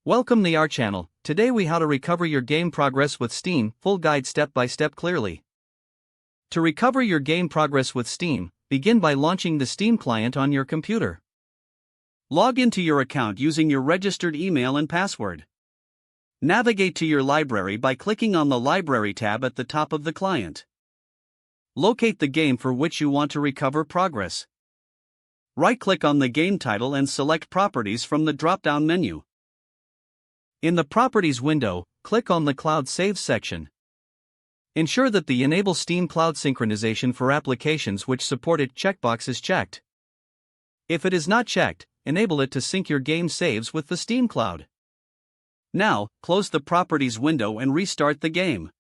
Welcome to our channel. Today we how to recover your game progress with Steam, full guide step by step clearly. To recover your game progress with Steam, begin by launching the Steam client on your computer. Log into your account using your registered email and password. Navigate to your library by clicking on the Library tab at the top of the client. Locate the game for which you want to recover progress. Right-click on the game title and select Properties from the drop-down menu. In the Properties window, click on the Cloud Saves section. Ensure that the Enable Steam Cloud Synchronization for applications which support it checkbox is checked. If it is not checked, enable it to sync your game saves with the Steam Cloud. Now, close the Properties window and restart the game.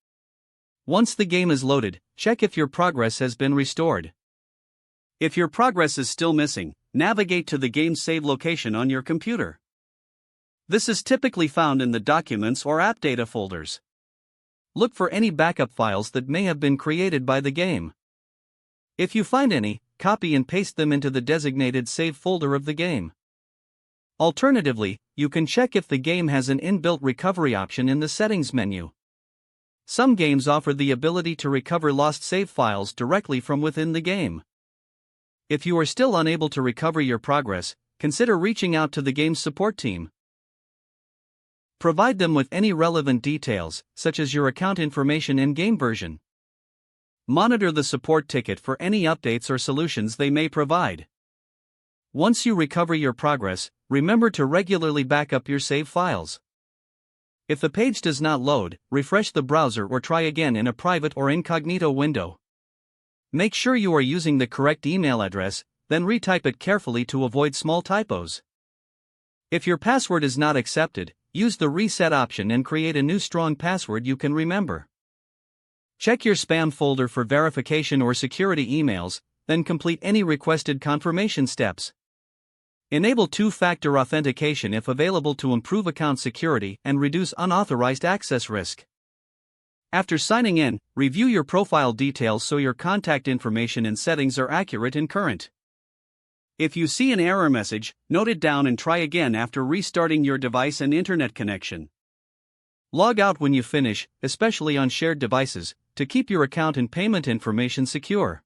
Once the game is loaded, check if your progress has been restored. If your progress is still missing, navigate to the game save location on your computer. This is typically found in the Documents or App Data folders. Look for any backup files that may have been created by the game. If you find any, copy and paste them into the designated save folder of the game. Alternatively, you can check if the game has an inbuilt recovery option in the Settings menu. Some games offer the ability to recover lost save files directly from within the game. If you are still unable to recover your progress, consider reaching out to the game's support team. Provide them with any relevant details, such as your account information and game version. Monitor the support ticket for any updates or solutions they may provide. Once you recover your progress, remember to regularly back up your save files. If the page does not load, refresh the browser or try again in a private or incognito window. Make sure you are using the correct email address, then retype it carefully to avoid small typos. If your password is not accepted, use the reset option and create a new strong password you can remember. Check your spam folder for verification or security emails, then complete any requested confirmation steps. Enable two-factor authentication if available to improve account security and reduce unauthorized access risk. After signing in, review your profile details so your contact information and settings are accurate and current. If you see an error message, note it down and try again after restarting your device and internet connection. Log out when you finish, especially on shared devices, to keep your account and payment information secure.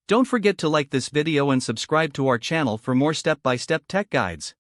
Don't forget to like this video and subscribe to our channel for more step-by-step tech guides.